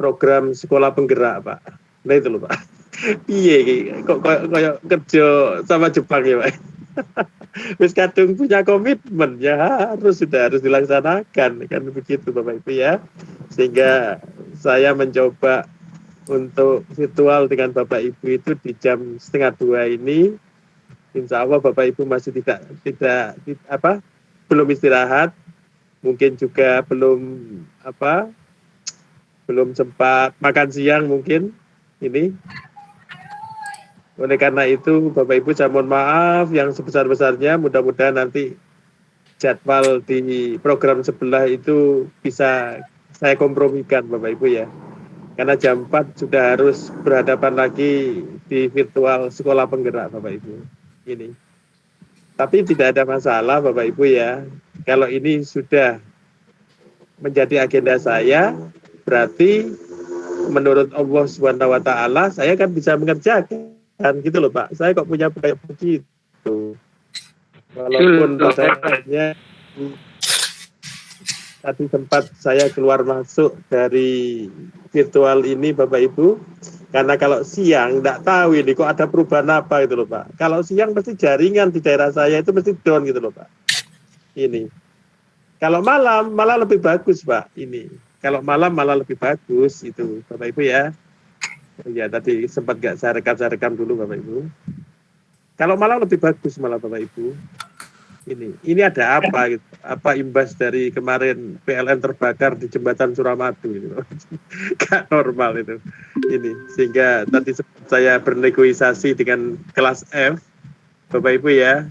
program sekolah penggerak, Pak. Nah itu loh, Pak. Iya, kok kayak kerja sama Jepang ya, Pak. Wis kadung punya komitmen ya harus dilaksanakan kan begitu Bapak Ibu ya. Sehingga saya mencoba untuk virtual dengan Bapak Ibu itu di jam 1:30 ini. Insya Allah Bapak Ibu masih tidak belum istirahat, mungkin juga belum sempat makan siang mungkin ini. Oleh karena itu Bapak Ibu saya mohon maaf yang sebesar-besarnya, mudah-mudahan nanti jadwal di program sebelah itu bisa saya kompromikan Bapak Ibu ya. Karena jam 4 sudah harus berhadapan lagi di virtual sekolah penggerak Bapak Ibu. Ini. Tapi tidak ada masalah Bapak Ibu ya. Kalau ini sudah menjadi agenda saya, berarti menurut Allah Subhanahu wa taala saya kan bisa mengerjakan gitu loh Pak. Saya kok punya kayak begitu. Walaupun rasanya tadi sempat saya keluar masuk dari virtual ini Bapak Ibu, karena kalau siang tidak tahu ini kok ada perubahan apa gitu loh Pak. Kalau siang mesti jaringan di daerah saya itu mesti down gitu loh Pak. Ini. Kalau malam malah lebih bagus Pak. Ini. Kalau malam malah lebih bagus itu Bapak Ibu ya. Ya tadi sempat nggak saya rekam dulu Bapak Ibu. Kalau malam lebih bagus malah Bapak Ibu. Ini ada apa gitu? Apa imbas dari kemarin PLN terbakar di jembatan Suramadu gitu. Gak normal itu. Ini sehingga tadi saya bernegosiasi dengan kelas F Bapak Ibu ya.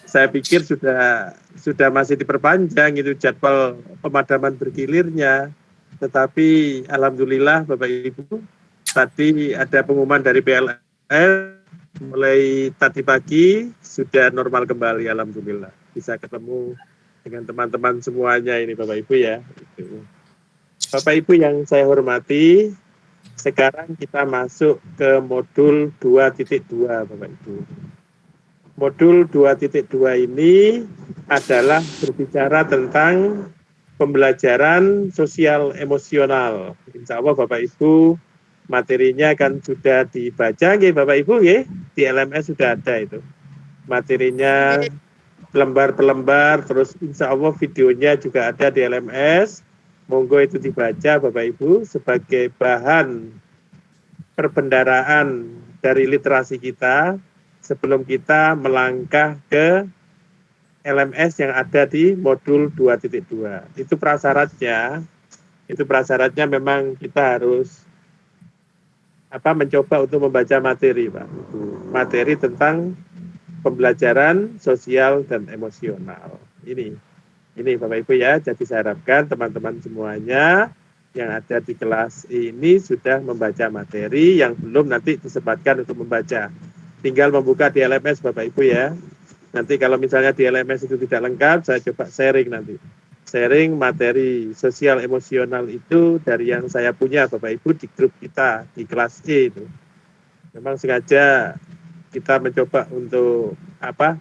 Saya pikir sudah masih diperpanjang itu jadwal pemadaman bergilirnya. Tetapi alhamdulillah Bapak Ibu tadi ada pengumuman dari PLN mulai tadi pagi sudah normal kembali alhamdulillah, bisa ketemu dengan teman-teman semuanya ini Bapak Ibu ya. Bapak Ibu yang saya hormati, sekarang kita masuk ke modul 2.2 Bapak Ibu. Modul 2.2 ini adalah berbicara tentang pembelajaran sosial emosional. Insya Allah Bapak Ibu materinya kan sudah dibaca nggih Bapak Ibu nggih, di LMS sudah ada itu. Materinya lembar per lembar, terus insya Allah videonya juga ada di LMS. Monggo itu dibaca Bapak Ibu sebagai bahan perbendaraan dari literasi kita sebelum kita melangkah ke LMS yang ada di modul 2.2. Itu prasyaratnya memang kita harus mencoba untuk membaca materi Pak. Materi tentang pembelajaran sosial dan emosional. Ini Bapak Ibu ya. Jadi saya harapkan teman-teman semuanya yang ada di kelas ini sudah membaca materi, yang belum nanti disempatkan untuk membaca. Tinggal membuka di LMS Bapak Ibu ya. Nanti kalau misalnya di LMS itu tidak lengkap, saya coba sharing nanti. Sharing materi sosial emosional itu dari yang saya punya Bapak Ibu di grup kita di kelas E itu. Memang sengaja kita mencoba untuk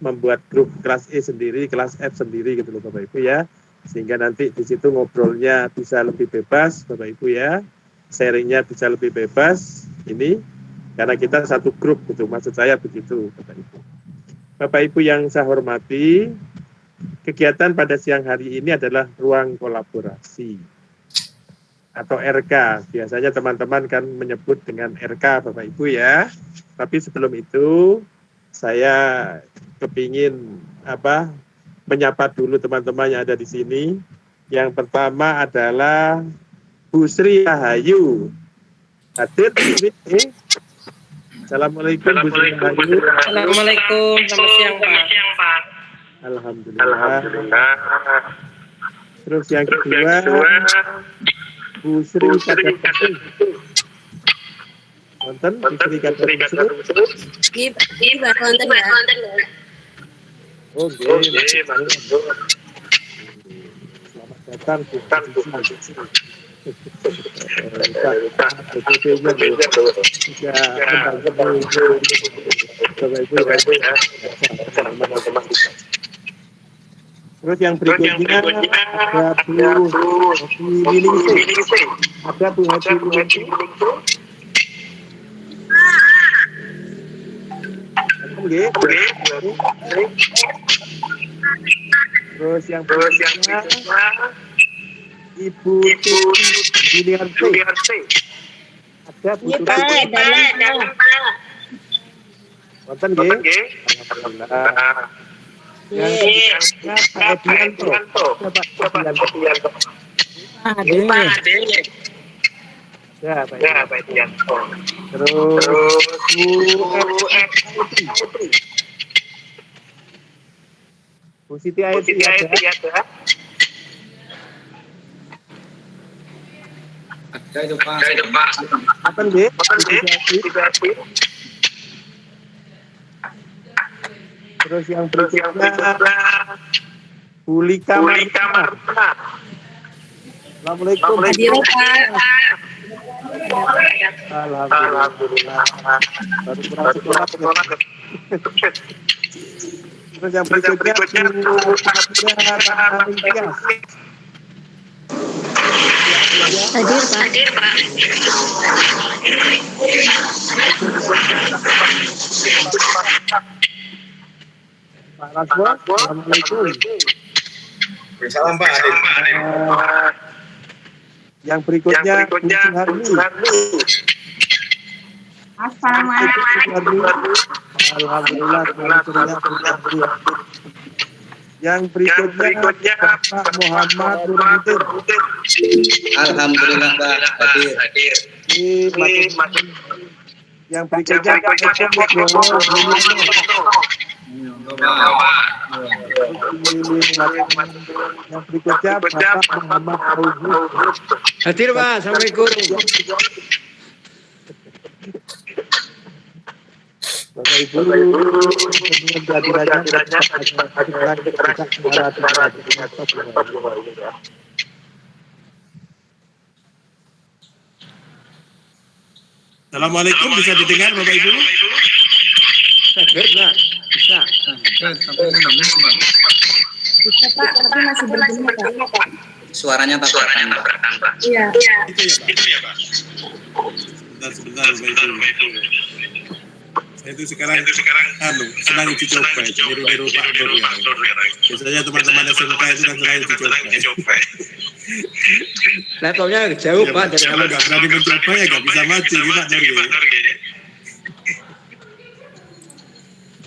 membuat grup kelas E sendiri, kelas F sendiri gitu loh Bapak Ibu ya. Sehingga nanti di situ ngobrolnya bisa lebih bebas Bapak Ibu ya. Sharingnya bisa lebih bebas ini karena kita satu grup gitu. Maksud saya begitu Bapak Ibu. Bapak Ibu yang saya hormati, kegiatan pada siang hari ini adalah ruang kolaborasi atau RK. Biasanya teman-teman kan menyebut dengan RK Bapak Ibu ya. Tapi sebelum itu saya kepingin menyapa dulu teman-teman yang ada di sini. Yang pertama adalah Bu Sri Rahayu. Hadir di sini. Assalamualaikum Bu Sri Rahayu. Assalamualaikum, selamat siang Pak. Alhamdulillah. Terus yang kedua Bu Sri Kadar. Nonton Bu Sri Kadar. Iya, nonton ya. Oke. Selamat datang Bu Sri. Terus yang berikutnya ada Bu Winingsih. Ada Bu Haji Winingsih. Oke. Terus yang berikutnya Ibu Julianti. Ada Bu Tuti. Wonten nggih. Alhamdulillah. Yang Pak Edianto. Ya, Pak Edianto. Terus Bu Siti Airti ada. Ada itu Pak. Apa nggih? Terus yang berikutnya Bu Lika Martina. Assalamualaikum. Hadir, Pak. Alhamdulillah. Baru kurang sekolah. Terus yang berikutnya Bu Arintias. Hadir, Pak. Pak Rasbo, assalamualaikum. Salam Pak. Yang berikutnya Bu Suharni. Assalamualaikum. Alhamdulillah. Yang berikutnya Bapak Muhammad Nurudin. Alhamdulillah Pak. Hadir. Yang berikutnya Yang berikutnya Bapak Muhammad Fauzi. Hadir Pak, Assalamualaikum. Bapak Ibu, dengan Assalamualaikum, bisa didengar Bapak Ibu? Bisa. Bisa, Pak, tapi masih berguna, Pak. Suaranya tak bertambah. Iya. Itu ya Pak. Sebentar Bapak Ibu. Saya itu sekarang senang uji coba itu, niru Pak Nur ya. Biasanya teman-teman SMK itu kan senang uji coba. Laptopnya jauh Pak dari kalau nggak berani mencoba ya nggak bisa maju Pak Nur.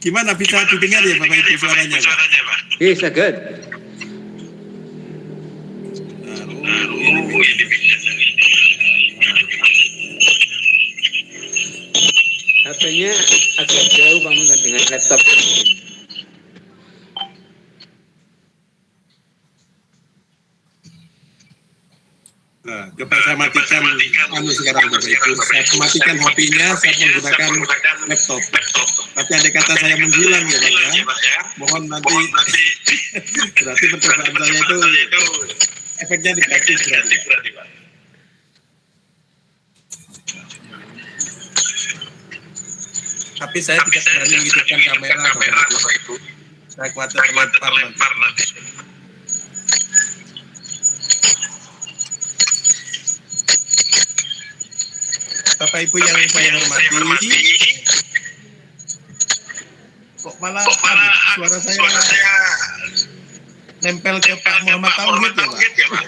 Gimana bisa didengar ya Bapak Ibu suaranya Pak? Bisa good. HP-nya agak jauh Pak Mun dengan laptop. Nah, coba saya matikan sekarang Bapak Ibu. Saya matikan HP-nya, saya menggunakan laptop. Tapi andai kata saya menghilang ya Pak ya. Mohon nanti berarti percobaan saya itu efeknya negatif berarti Pak. Tapi saya tidak berani menghidupkan kamera Bapak Ibu. Saya khawatir terlempar nanti. Bapak Ibu yang saya hormati, kok malah suara saya nempel ke Pak Muhammad Tauhid ya Pak?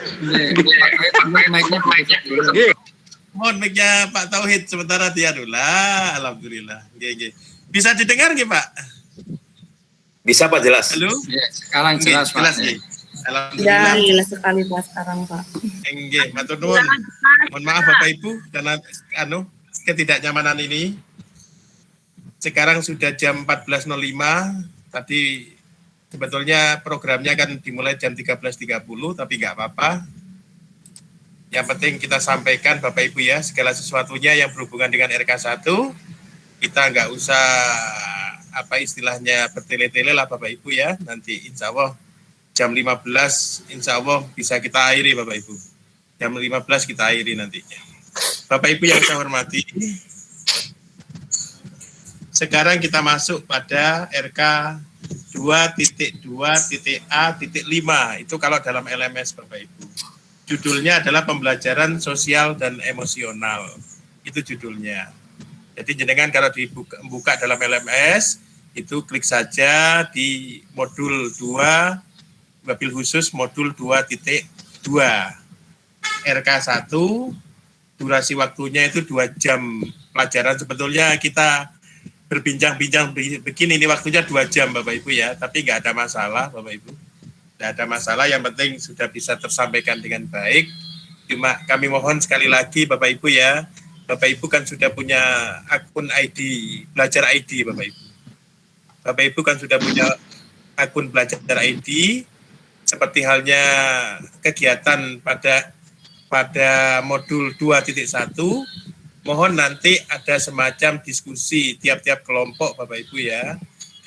Mohon mic-nya Pak Tauhid sementara dia dulu lah. Alhamdulillah. Bisa didengar nggih Pak? Bisa Pak, jelas. Halo? Ya, sekarang jelas Pak. Jelas nggih. Alhamdulillah. Ya, jelas sekali Pak sekarang, Pak. Nggih, matur nuwun. Mohon maaf Bapak Ibu karena ketidaknyamanan ini. Sekarang sudah jam 14.05. Tadi sebetulnya programnya kan dimulai jam 13.30 tapi nggak apa-apa. Yang penting kita sampaikan Bapak Ibu ya, segala sesuatunya yang berhubungan dengan RK1 kita nggak usah apa istilahnya bertele-tele lah Bapak Ibu ya. Nanti insya Allah jam 15 insya Allah bisa kita akhiri Bapak Ibu. Jam 15 kita akhiri nantinya. Bapak Ibu yang saya hormati, sekarang kita masuk pada RK 2.2.A.5 itu kalau dalam LMS Bapak Ibu. Judulnya adalah pembelajaran sosial dan emosional. Itu judulnya. Jadi jenengan kalau dibuka dalam LMS itu klik saja di modul 2 wabil khusus modul 2.2 RK1, durasi waktunya itu 2 jam pelajaran. Sebetulnya kita berbincang-bincang begini, ini waktunya 2 jam Bapak Ibu ya, tapi nggak ada masalah Bapak Ibu. Nggak ada masalah, yang penting sudah bisa tersampaikan dengan baik. Cuma kami mohon sekali lagi Bapak Ibu ya, Bapak Ibu kan sudah punya akun ID, belajar ID Bapak Ibu. Bapak Ibu kan sudah punya akun belajar ID, seperti halnya kegiatan pada modul 2.1, mohon nanti ada semacam diskusi tiap-tiap kelompok Bapak Ibu ya.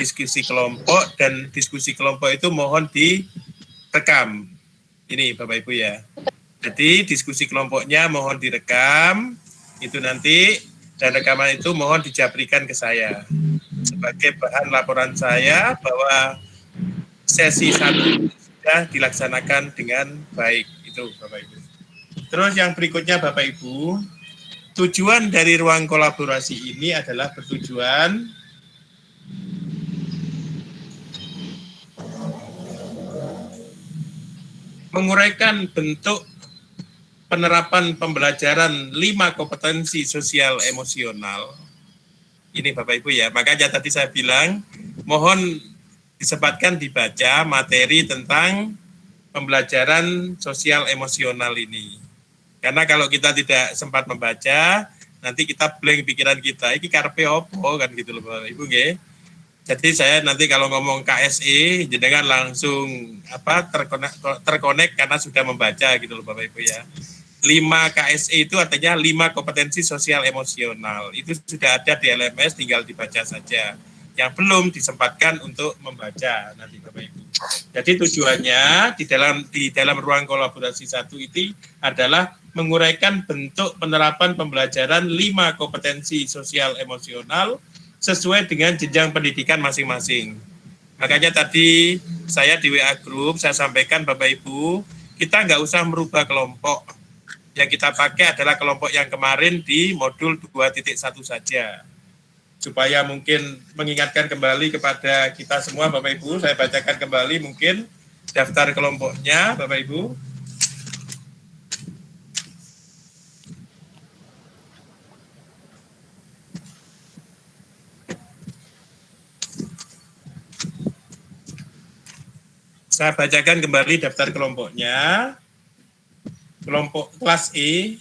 Diskusi kelompok, dan diskusi kelompok itu mohon direkam. Ini Bapak Ibu ya. Jadi diskusi kelompoknya mohon direkam, itu nanti, dan rekaman itu mohon dijabrikan ke saya. Sebagai bahan laporan saya bahwa sesi 1 sudah dilaksanakan dengan baik. Itu Bapak Ibu. Terus yang berikutnya Bapak Ibu, tujuan dari ruang kolaborasi ini adalah bertujuan menguraikan bentuk penerapan pembelajaran 5 kompetensi sosial emosional. Ini Bapak Ibu ya, makanya tadi saya bilang mohon disempatkan dibaca materi tentang pembelajaran sosial emosional ini. Karena kalau kita tidak sempat membaca, nanti kita blank pikiran kita, ini karepe opo kan gitu loh Bapak Ibu nggih. Jadi saya nanti kalau ngomong KSE, jenengan langsung terkonek karena sudah membaca gitu loh Bapak Ibu ya. 5 KSE itu artinya 5 kompetensi sosial emosional. Itu sudah ada di LMS, tinggal dibaca saja. Yang belum disempatkan untuk membaca nanti Bapak Ibu. Jadi tujuannya di dalam ruang kolaborasi 1 itu adalah menguraikan bentuk penerapan pembelajaran 5 kompetensi sosial emosional sesuai dengan jenjang pendidikan masing-masing. Makanya tadi saya di WA Group, saya sampaikan Bapak Ibu, kita nggak usah merubah kelompok. Yang kita pakai adalah kelompok yang kemarin di modul 2.1 saja. Supaya mungkin mengingatkan kembali kepada kita semua Bapak Ibu, saya bacakan kembali mungkin daftar kelompoknya Bapak Ibu. Saya bacakan kembali daftar kelompoknya. Kelompok kelas E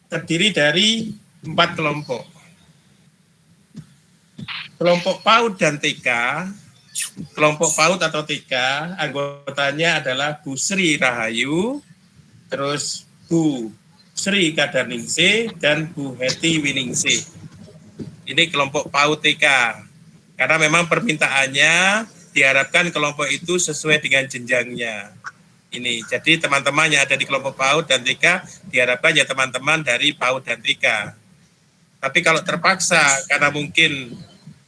terdiri dari 4 kelompok. Kelompok PAUD dan TK, kelompok PAUD atau TK, anggotanya adalah Bu Sri Rahayu, terus Bu Sri Kadarningsih, dan Bu Heti Winingsih. Ini kelompok PAUD TK. Karena memang permintaannya diharapkan kelompok itu sesuai dengan jenjangnya. Ini, jadi teman-teman yang ada di kelompok PAUD dan TK diharapkan ya teman-teman dari PAUD dan TK. Tapi kalau terpaksa karena mungkin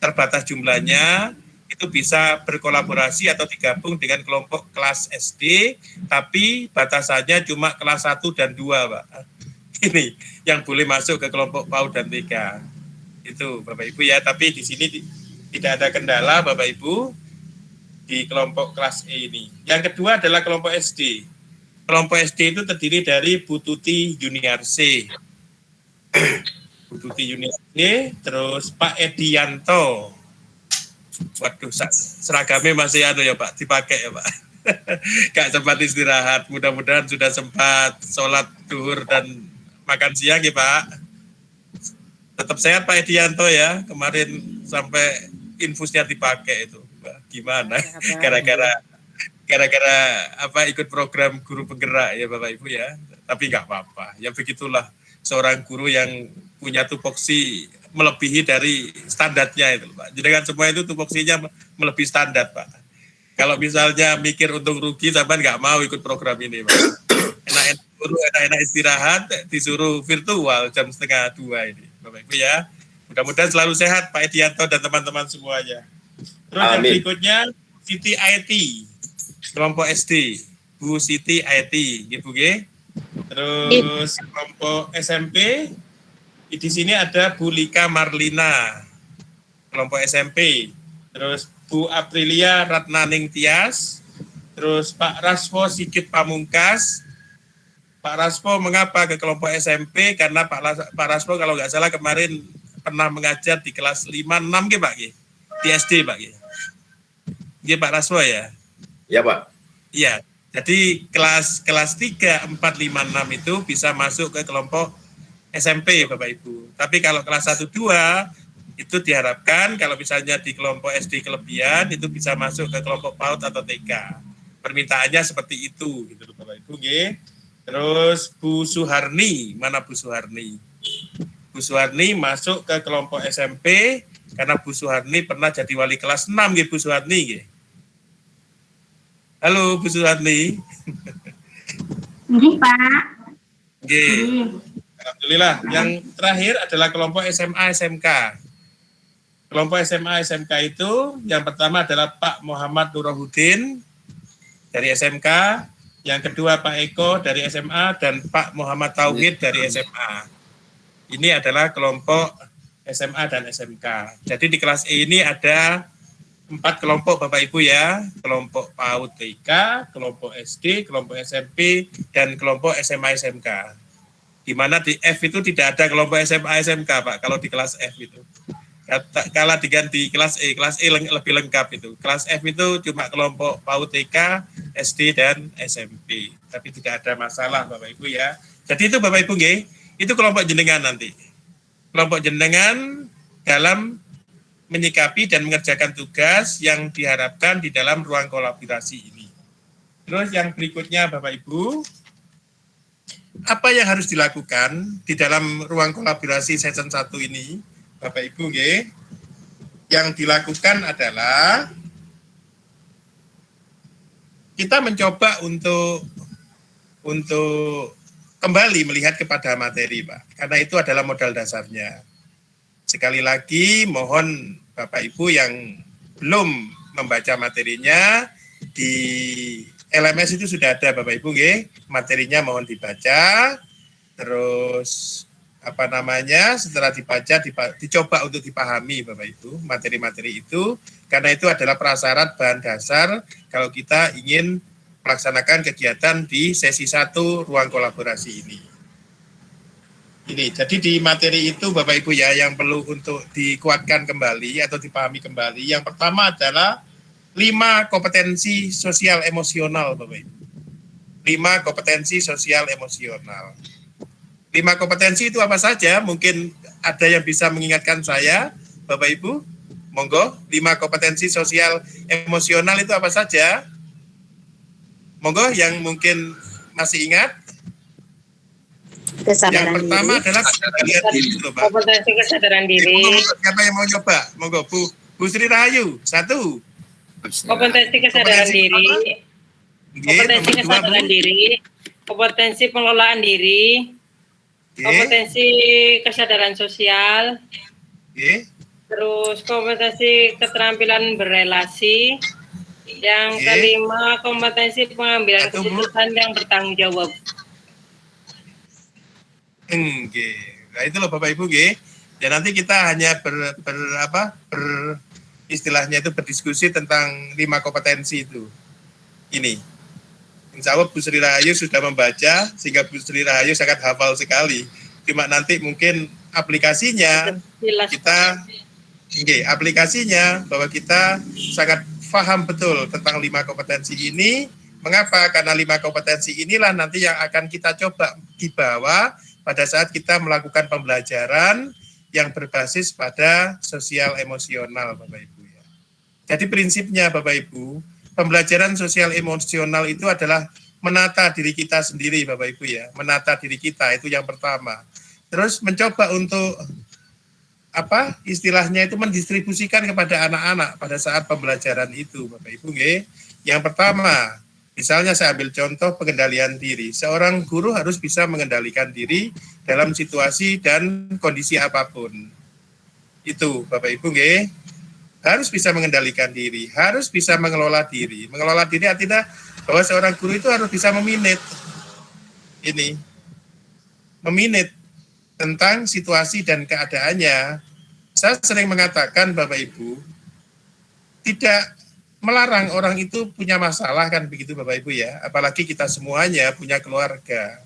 terbatas jumlahnya, itu bisa berkolaborasi atau digabung dengan kelompok kelas SD, tapi batasannya cuma kelas 1 dan 2, Pak. Ini yang boleh masuk ke kelompok PAUD dan TK. Itu Bapak Ibu ya, tapi di sini tidak ada kendala Bapak Ibu di kelompok kelas E ini. Yang kedua adalah kelompok SD. Kelompok SD itu terdiri dari Bu Tuti Juniarse, Bu Tuti Juniarse, terus Pak Edianto. Waduh, seragamnya masih ada ya Pak, dipakai ya Pak. Gak sempat istirahat, mudah-mudahan sudah sempat sholat duhur dan makan siang ya Pak. Tetap sehat Pak Edianto ya, kemarin sampai infusnya dipakai itu. Gimana? Gara-gara ikut program guru penggerak ya Bapak Ibu ya. Tapi nggak apa-apa. Ya begitulah seorang guru yang punya tupoksi melebihi dari standarnya itu Pak. Jadi kan semua itu tupoksinya melebihi standar Pak. Kalau misalnya mikir untung rugi, sampai nggak mau ikut program ini Pak. Enak-enak guru, enak-enak istirahat, disuruh virtual jam 1:30 ini Bapak Ibu ya. Mudah-mudahan selalu sehat Pak Edianto dan teman-teman semuanya. Terus yang berikutnya Siti IT, kelompok SD. Bu Siti IT, gitu nggih. Terus kelompok SMP, di sini ada Bu Lika Marlina, kelompok SMP. Terus Bu Aprilia Ratnaning Tias. Terus Pak Raspo Sigit Pamungkas. Pak Raspo mengapa ke kelompok SMP? Karena Pak Raspo kalau nggak salah kemarin pernah mengajar di kelas 5, 6 Pak G. Di SD Pak G. Iya Pak Raspo ya? Ya Pak. Iya. Jadi kelas 3, 4, 5, 6 itu bisa masuk ke kelompok SMP Bapak Ibu. Tapi kalau kelas 1, 2 itu diharapkan kalau misalnya di kelompok SD kelebihan itu bisa masuk ke kelompok PAUD atau TK. Permintaannya seperti itu gitu Bapak Ibu nggih. Terus Bu Suharni, mana Bu Suharni? Bu Suharni masuk ke kelompok SMP karena Bu Suharni pernah jadi wali kelas 6 nggih Bu Suharni nggih. Halo Bu Suharni. Ini Pak. Oke. Alhamdulillah. Yang terakhir adalah kelompok SMA SMK. Kelompok SMA SMK itu yang pertama adalah Pak Muhammad Nurohuddin dari SMK, yang kedua Pak Eko dari SMA dan Pak Muhammad Tauhid dari SMA. Ini adalah kelompok SMA dan SMK. Jadi di kelas E ini ada 4 kelompok Bapak Ibu ya, kelompok PAUD TK, kelompok SD, kelompok SMP, dan kelompok SMA SMK. Di mana di F itu tidak ada kelompok SMA SMK Pak, kalau di kelas F itu. Kalau diganti kelas E lebih lengkap itu. Kelas F itu cuma kelompok PAUD TK, SD, dan SMP. Tapi tidak ada masalah Bapak Ibu ya. Jadi itu Bapak Ibu nggih, itu kelompok jenengan nanti. Kelompok jenengan dalam menyikapi dan mengerjakan tugas yang diharapkan di dalam ruang kolaborasi ini. Terus yang berikutnya Bapak Ibu, apa yang harus dilakukan di dalam ruang kolaborasi season 1 ini, Bapak Ibu nggih? Yang dilakukan adalah kita mencoba untuk kembali melihat kepada materi, Pak. Karena itu adalah modal dasarnya. Sekali lagi mohon Bapak Ibu yang belum membaca materinya di LMS itu sudah ada Bapak Ibu nggih, materinya mohon dibaca. Terus setelah dibaca dicoba untuk dipahami Bapak Ibu materi-materi itu, karena itu adalah prasyarat bahan dasar kalau kita ingin melaksanakan kegiatan di sesi 1 ruang kolaborasi ini. Jadi di materi itu Bapak Ibu ya yang perlu untuk dikuatkan kembali atau dipahami kembali. Yang pertama adalah 5 kompetensi sosial emosional Bapak Ibu. 5 kompetensi sosial emosional. 5 kompetensi itu apa saja? Mungkin ada yang bisa mengingatkan saya, Bapak Ibu. Monggo, 5 kompetensi sosial emosional itu apa saja? Monggo yang mungkin masih ingat. Kesadaran yang pertama diri. adalah kompetensi kesadaran diri. Siapa yang mau coba? Monggo Bu Sri Rahayu. 1. Kompetensi kesadaran diri. Kompetensi kesadaran diri. Kompetensi pengelolaan diri. Kompetensi kesadaran sosial. Terus kompetensi keterampilan berrelasi. Yang kelima kompetensi pengambilan keputusan yang bertanggung jawab. Nah itu loh Bapak Ibu nggih. Ya nanti kita hanya istilahnya itu berdiskusi tentang 5 kompetensi itu. Ini. Insya Allah Bu Sri Rahayu sudah membaca sehingga Bu Sri Rahayu sangat hafal sekali. Cuma nanti mungkin aplikasinya aplikasinya bahwa kita sangat paham betul tentang 5 kompetensi ini. Mengapa? Karena 5 kompetensi inilah nanti yang akan kita coba dibawa pada saat kita melakukan pembelajaran yang berbasis pada sosial emosional Bapak Ibu ya. Jadi prinsipnya Bapak Ibu, pembelajaran sosial emosional itu adalah menata diri kita sendiri Bapak Ibu ya. Menata diri kita itu yang pertama. Terus mencoba untuk istilahnya itu mendistribusikan kepada anak-anak pada saat pembelajaran itu Bapak Ibu nggih. Yang pertama, misalnya saya ambil contoh pengendalian diri. Seorang guru harus bisa mengendalikan diri dalam situasi dan kondisi apapun. Itu Bapak Ibu nggih. harus bisa mengendalikan diri, harus bisa mengelola diri. Mengelola diri artinya bahwa seorang guru itu harus bisa memanage tentang situasi dan keadaannya. Saya sering mengatakan Bapak Ibu, tidak melarang orang itu punya masalah kan begitu Bapak Ibu ya, apalagi kita semuanya punya keluarga.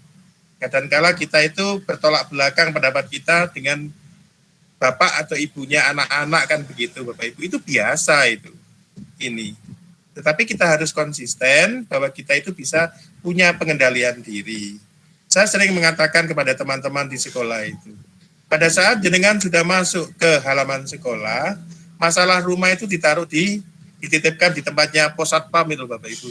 Kadangkala kita itu bertolak belakang pendapat kita dengan bapak atau ibunya anak-anak kan begitu Bapak Ibu, itu biasa itu. Tetapi kita harus konsisten bahwa kita itu bisa punya pengendalian diri. Saya sering mengatakan kepada teman-teman di sekolah itu, pada saat jenengan sudah masuk ke halaman sekolah, masalah rumah itu dititipkan di tempatnya pos satpam itu Bapak Ibu.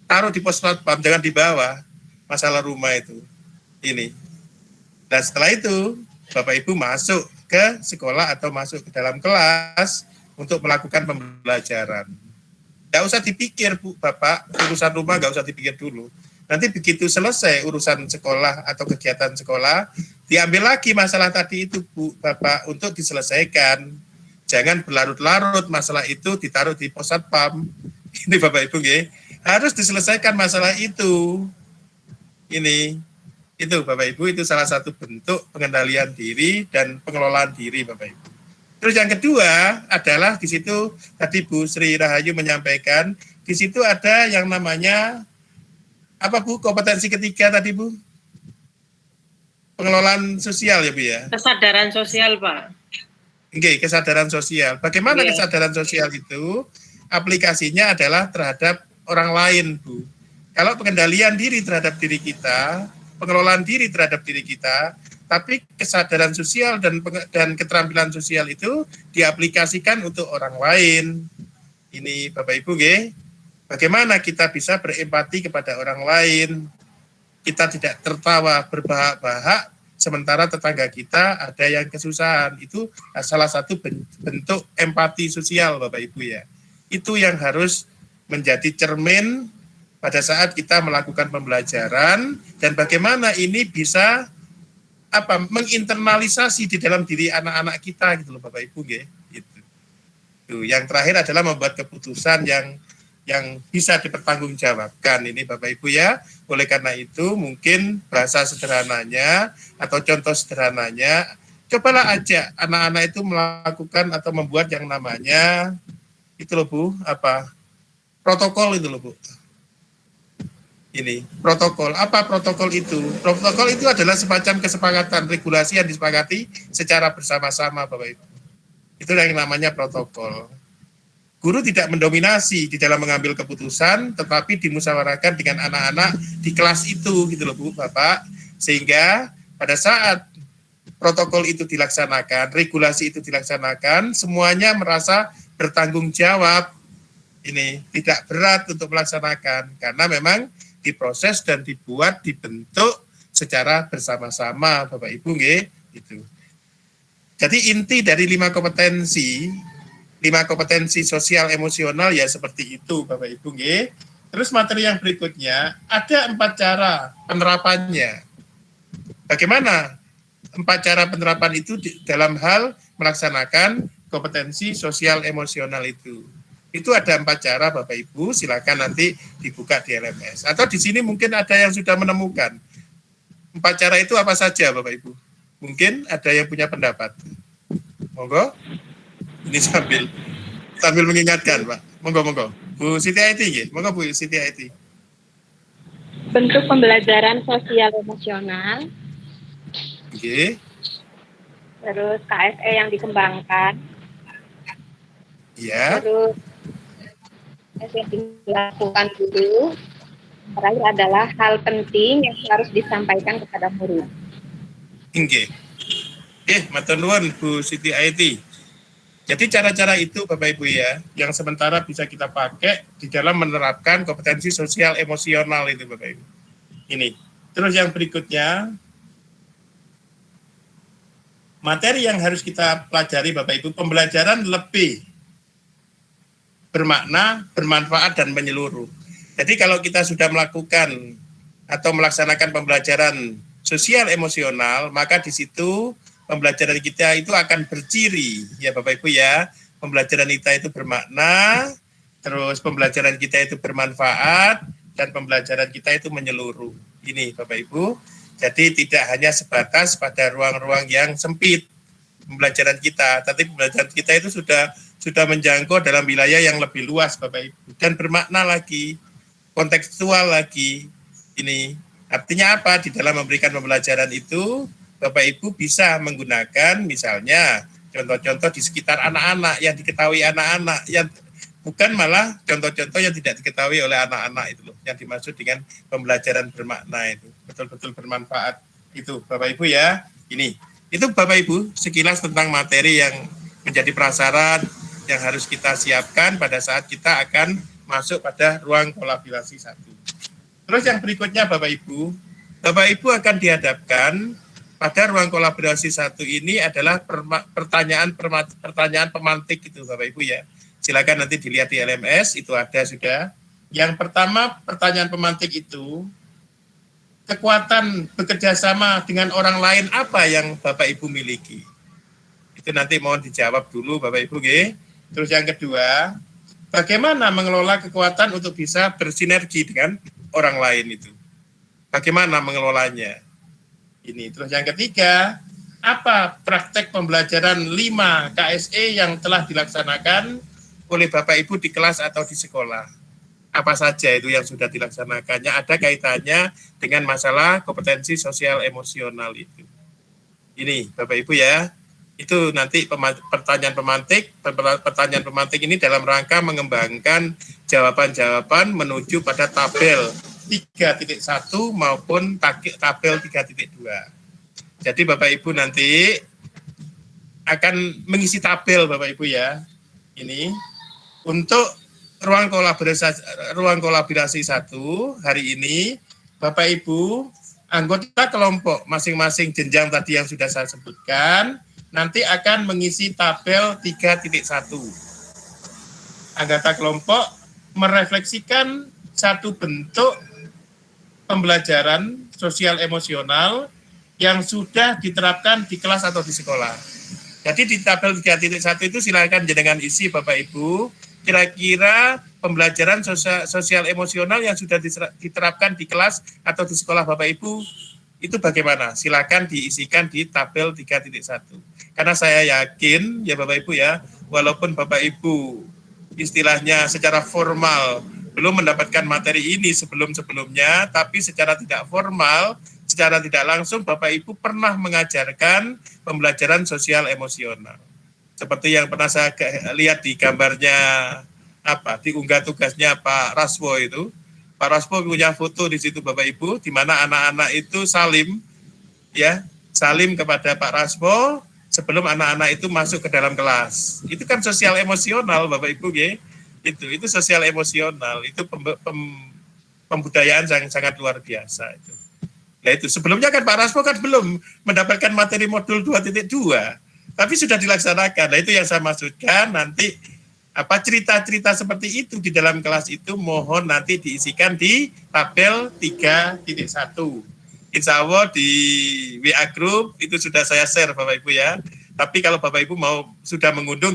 Taruh di pos satpam, jangan di bawah masalah rumah itu. Dan setelah itu Bapak Ibu masuk ke sekolah atau masuk ke dalam kelas untuk melakukan pembelajaran. Nggak usah dipikir Bu, Bapak, urusan rumah nggak usah dipikir dulu. Nanti begitu selesai urusan sekolah atau kegiatan sekolah, diambil lagi masalah tadi itu Bu, Bapak, untuk diselesaikan. Jangan berlarut-larut masalah itu ditaruh di pos satpam. Ini Bapak Ibu, harus diselesaikan masalah itu. Itu Bapak Ibu, itu salah satu bentuk pengendalian diri dan pengelolaan diri Bapak Ibu. Terus yang kedua adalah di situ tadi Bu Sri Rahayu menyampaikan, di situ ada yang namanya apa Bu, kompetensi ketiga tadi Bu? Pengelolaan sosial ya Bu ya? Kesadaran sosial Pak. Oke, kesadaran sosial. Bagaimana kesadaran sosial itu? Aplikasinya adalah terhadap orang lain Bu. Kalau pengendalian diri terhadap diri kita, pengelolaan diri terhadap diri kita, tapi kesadaran sosial dan keterampilan sosial itu diaplikasikan untuk orang lain. Ini Bapak Ibu, bagaimana kita bisa berempati kepada orang lain? Kita tidak tertawa berbahak-bahak, sementara tetangga kita ada yang kesusahan. Itu salah satu bentuk empati sosial Bapak Ibu ya. Itu yang harus menjadi cermin pada saat kita melakukan pembelajaran, dan bagaimana ini bisa menginternalisasi di dalam diri anak-anak kita gitu loh Bapak Ibu gitu. Yang terakhir adalah membuat keputusan yang bisa dipertanggungjawabkan ini Bapak Ibu ya. Oleh karena itu mungkin bahasa sederhananya atau contoh sederhananya, cobalah ajak anak-anak itu melakukan atau membuat yang namanya itu loh Bu, protokol itu loh Bu. Protokol. Apa protokol itu? Protokol itu adalah semacam kesepakatan regulasi yang disepakati secara bersama-sama Bapak Ibu. Itu yang namanya protokol. Guru tidak mendominasi di dalam mengambil keputusan, tetapi dimusyawarahkan dengan anak-anak di kelas itu gitu loh Bu, Bapak. Sehingga pada saat protokol itu dilaksanakan, regulasi itu dilaksanakan, semuanya merasa bertanggung jawab. Tidak berat untuk melaksanakan, karena memang diproses dan dibentuk secara bersama-sama Bapak Ibu gitu. Jadi inti dari 5 kompetensi sosial emosional ya seperti itu Bapak Ibu Terus materi yang berikutnya ada 4 cara penerapannya. Bagaimana 4 cara penerapan itu dalam hal melaksanakan kompetensi sosial emosional itu? Itu ada 4 cara Bapak Ibu, silakan nanti dibuka di LMS. Atau di sini mungkin ada yang sudah menemukan. 4 cara itu apa saja Bapak Ibu? Mungkin ada yang punya pendapat. Monggo. Ini sambil mengingatkan Pak. Monggo. Bu Siti Aiti, monggo Bu Siti Aiti. Bentuk pembelajaran sosial emosional. Terus KSE yang dikembangkan. Iya. Terus yang dilakukan dulu. Terakhir adalah hal penting yang harus disampaikan kepada murid. Matur nuwun Bu Siti Aiti. Jadi cara-cara itu Bapak Ibu ya, yang sementara bisa kita pakai di dalam menerapkan kompetensi sosial emosional itu Bapak Ibu. Terus yang berikutnya, materi yang harus kita pelajari Bapak Ibu, pembelajaran lebih bermakna, bermanfaat, dan menyeluruh. Jadi kalau kita sudah melakukan atau melaksanakan pembelajaran sosial emosional, maka di situ pembelajaran kita itu akan berciri, ya Bapak Ibu ya, pembelajaran kita itu bermakna, terus pembelajaran kita itu bermanfaat, dan pembelajaran kita itu menyeluruh. Ini Bapak Ibu, jadi tidak hanya sebatas pada ruang-ruang yang sempit pembelajaran kita, tapi pembelajaran kita itu sudah menjangkau dalam wilayah yang lebih luas Bapak Ibu, dan bermakna lagi, kontekstual lagi. Ini artinya apa? Di dalam memberikan pembelajaran itu, Bapak Ibu bisa menggunakan misalnya contoh-contoh di sekitar anak-anak yang diketahui anak-anak, yang bukan malah contoh-contoh yang tidak diketahui oleh anak-anak itu loh, yang dimaksud dengan pembelajaran bermakna itu, betul-betul bermanfaat itu Bapak Ibu ya. Ini itu Bapak Ibu sekilas tentang materi yang menjadi prasyarat yang harus kita siapkan pada saat kita akan masuk pada ruang kolaborasi 1. Terus yang berikutnya Bapak Ibu akan dihadapkan pada ruang kolaborasi 1 ini adalah pertanyaan pemantik itu Bapak Ibu ya. Silakan nanti dilihat di LMS, itu ada sudah. Yang pertama, pertanyaan pemantik itu, kekuatan bekerja sama dengan orang lain apa yang Bapak Ibu miliki? Itu nanti mohon dijawab dulu Bapak Ibu. Okay? Terus yang kedua, bagaimana mengelola kekuatan untuk bisa bersinergi dengan orang lain itu? Bagaimana mengelolanya? Ini. Terus yang ketiga, apa praktek pembelajaran 5 KSE yang telah dilaksanakan oleh Bapak Ibu di kelas atau di sekolah? Apa saja itu yang sudah dilaksanakannya? Ada kaitannya dengan masalah kompetensi sosial emosional itu. Ini Bapak Ibu ya, itu nanti pertanyaan pemantik ini dalam rangka mengembangkan jawaban-jawaban menuju pada tabel 3.1 maupun tabel 3.2. Jadi Bapak Ibu nanti akan mengisi tabel Bapak Ibu ya. Ini untuk ruang kolaborasi 1 hari ini Bapak Ibu anggota kelompok masing-masing jenjang tadi yang sudah saya sebutkan nanti akan mengisi tabel 3.1. Anggota kelompok merefleksikan satu bentuk pembelajaran sosial emosional yang sudah diterapkan di kelas atau di sekolah. Jadi di tabel 3.1 itu silakan jenengan isi Bapak Ibu, kira-kira pembelajaran sosial emosional yang sudah diterapkan di kelas atau di sekolah Bapak Ibu, itu bagaimana? Silakan diisikan di tabel 3.1. Karena saya yakin ya Bapak Ibu ya, walaupun Bapak Ibu istilahnya secara formal belum mendapatkan materi ini sebelum-sebelumnya, tapi secara tidak formal, secara tidak langsung Bapak Ibu pernah mengajarkan pembelajaran sosial emosional. Seperti yang pernah saya lihat di gambarnya, diunggah tugasnya Pak Raswo itu. Pak Raswo punya foto di situ Bapak Ibu, di mana anak-anak itu salim kepada Pak Raswo sebelum anak-anak itu masuk ke dalam kelas. Itu kan sosial emosional Bapak Ibu ya. Itu sosial emosional, itu pembudayaan yang sangat luar biasa itu. Nah itu sebelumnya kan Pak Rasmo kan belum mendapatkan materi modul 2.2, tapi sudah dilaksanakan. Nah itu yang saya maksudkan, nanti cerita-cerita seperti itu di dalam kelas itu mohon nanti diisikan di tabel 3.1. Insya Allah di WA Group itu sudah saya share Bapak Ibu ya. Tapi kalau Bapak Ibu sudah mengunduh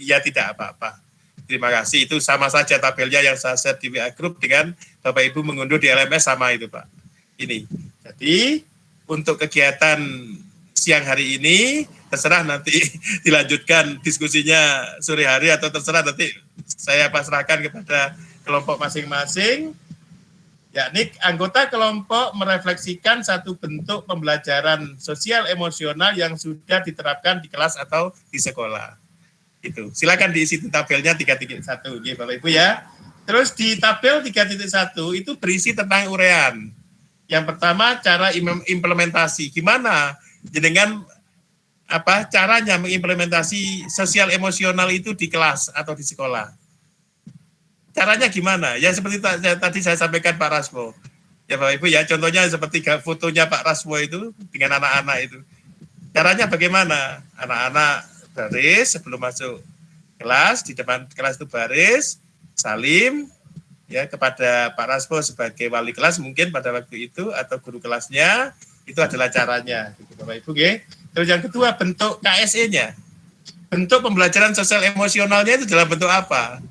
ya tidak apa-apa. Terima kasih, itu sama saja tabelnya yang saya share di WA Group dengan Bapak Ibu mengunduh di LMS sama itu Pak. Ini, jadi untuk kegiatan siang hari ini, terserah nanti dilanjutkan diskusinya sore hari atau terserah nanti saya pasrahkan kepada kelompok masing-masing. Yakni anggota kelompok merefleksikan satu bentuk pembelajaran sosial emosional yang sudah diterapkan di kelas atau di sekolah. Itu. Silakan diisi tabelnya 3.1 ya Bapak Ibu ya. Terus di tabel 3.1 itu berisi tentang uraian. Yang pertama cara implementasi. Gimana dengan caranya mengimplementasi sosial emosional itu di kelas atau di sekolah. Caranya gimana? Ya seperti tadi saya sampaikan Pak Rasmo. Ya Bapak Ibu ya, contohnya seperti fotonya Pak Rasmo itu dengan anak-anak itu. Caranya bagaimana? Anak-anak baris sebelum masuk kelas, di depan kelas itu baris, salim ya kepada Pak Rasmo sebagai wali kelas mungkin pada waktu itu atau guru kelasnya, itu adalah caranya gitu, Bapak Ibu. Okay? Terus yang kedua bentuk KSE-nya. bentuk pembelajaran sosial emosionalnya itu dalam bentuk apa?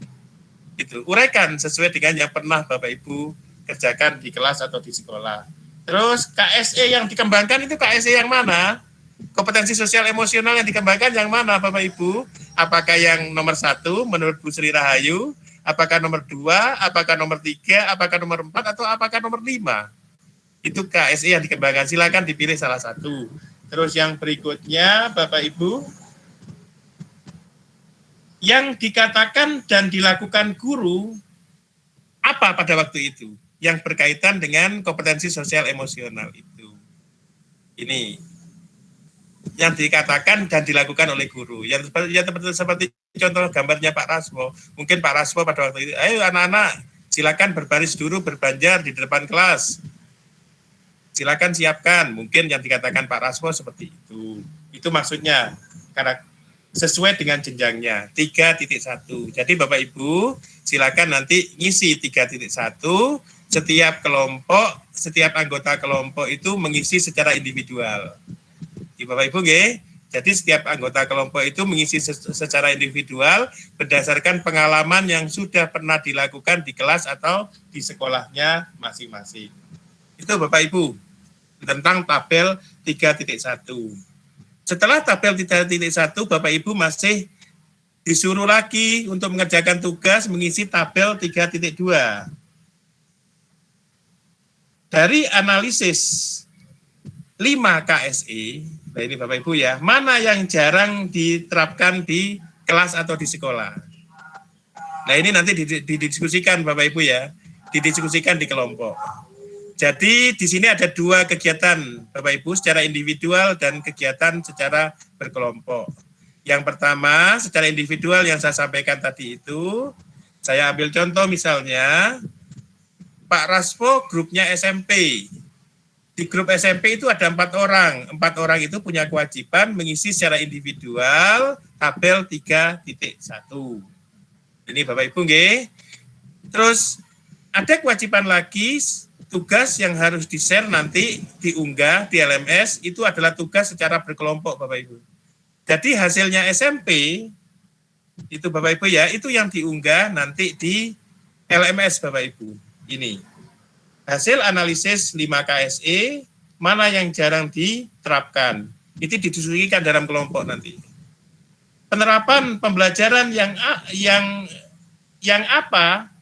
Itu uraikan sesuai dengan yang pernah Bapak Ibu kerjakan di kelas atau di sekolah. Terus KSE yang dikembangkan itu KSE yang mana? Kompetensi sosial emosional yang dikembangkan yang mana Bapak Ibu? Apakah yang nomor 1 menurut Bu Sri Rahayu? Apakah nomor 2? Apakah nomor 3? Apakah nomor 4? Atau apakah nomor 5? Itu KSE yang dikembangkan. Silakan dipilih salah satu. Terus yang berikutnya Bapak Ibu, yang dikatakan dan dilakukan guru apa pada waktu itu yang berkaitan dengan kompetensi sosial emosional itu. Ini yang dikatakan dan dilakukan oleh guru. Yang seperti contoh gambarnya Pak Rasmo. Mungkin Pak Rasmo pada waktu itu, ayo anak-anak silakan berbaris dulu berbanjar di depan kelas. Silakan siapkan. Mungkin yang dikatakan Pak Rasmo seperti itu. Itu maksudnya karena sesuai dengan jenjangnya 3.1. Jadi Bapak Ibu silakan nanti ngisi 3.1. Setiap kelompok, setiap anggota kelompok itu mengisi secara individual. Di Bapak Ibu nggih. Jadi setiap anggota kelompok itu mengisi secara individual berdasarkan pengalaman yang sudah pernah dilakukan di kelas atau di sekolahnya masing-masing. Itu Bapak Ibu tentang tabel 3.1. Setelah tabel 3.1, Bapak Ibu masih disuruh lagi untuk mengerjakan tugas mengisi tabel 3.2. Dari analisis 5 KSE, nah ini Bapak Ibu ya, mana yang jarang diterapkan di kelas atau di sekolah. Nah ini nanti didiskusikan Bapak Ibu ya, didiskusikan di kelompok. Jadi di sini ada 2 kegiatan Bapak Ibu secara individual dan kegiatan secara berkelompok. Yang pertama secara individual yang saya sampaikan tadi itu, saya ambil contoh misalnya Pak Raspo grupnya SMP. Di grup SMP itu ada 4 orang. 4 orang itu punya kewajiban mengisi secara individual tabel 3.1. Ini Bapak Ibu nggih. Terus ada kewajiban lagi tugas yang harus di-share nanti diunggah di LMS itu adalah tugas secara berkelompok Bapak Ibu. Jadi hasilnya SMP itu Bapak Ibu ya, itu yang diunggah nanti di LMS Bapak Ibu. Ini hasil analisis 5 KSE, mana yang jarang diterapkan. Itu didiskusikan dalam kelompok nanti. Penerapan pembelajaran yang apa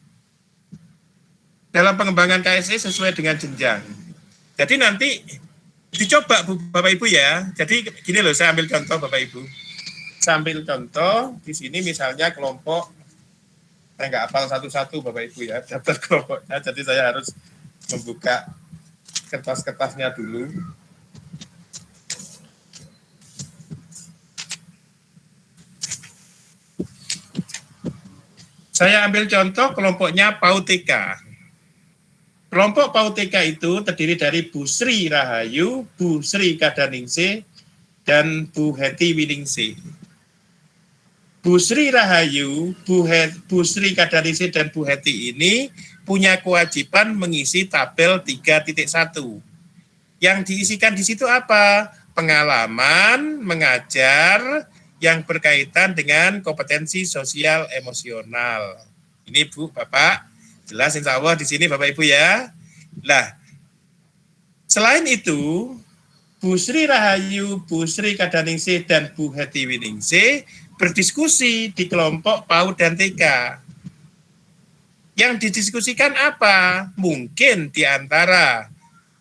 dalam pengembangan KSE sesuai dengan jenjang. Jadi nanti dicoba Bapak Ibu ya. Jadi gini loh, saya ambil contoh Bapak Ibu. Saya ambil contoh di sini misalnya kelompok, saya nggak hafal satu-satu Bapak Ibu ya, daftar kelompoknya. Jadi saya harus membuka kertas-kertasnya dulu. Saya ambil contoh kelompoknya PAUD TK. Kelompok PAUD TK itu terdiri dari Bu Sri Rahayu, Bu Sri Kadaningsih, dan Bu Heti Winingsih. Bu Sri Rahayu, Bu Sri Kadaningsih, dan Bu Heti ini punya kewajiban mengisi tabel 3.1. Yang diisikan di situ apa? Pengalaman mengajar yang berkaitan dengan kompetensi sosial emosional. Ini Bu, Bapak, jelas insya Allah di sini Bapak Ibu ya. Nah, selain itu, Bu Sri Rahayu, Bu Sri Kadaningsih, dan Bu Heti Winingsih berdiskusi di kelompok PAUD dan TK. Yang didiskusikan apa? Mungkin di antara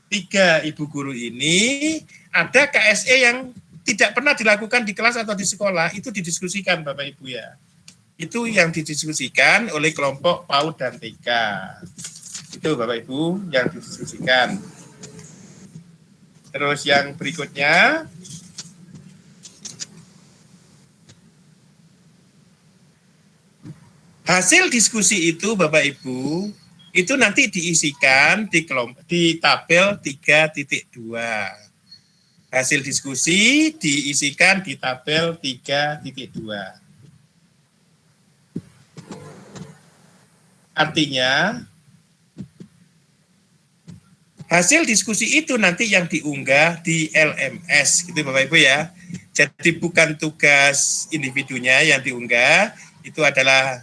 3 ibu guru ini ada KSE yang tidak pernah dilakukan di kelas atau di sekolah, itu didiskusikan Bapak Ibu ya. Itu yang didiskusikan oleh kelompok PAUD dan TK. Itu Bapak Ibu yang didiskusikan. Terus yang berikutnya, hasil diskusi itu Bapak Ibu, itu nanti diisikan di tabel 3.2. Hasil diskusi diisikan di tabel 3.2. Artinya, hasil diskusi itu nanti yang diunggah di LMS, gitu Bapak Ibu ya. Jadi bukan tugas individunya yang diunggah, itu adalah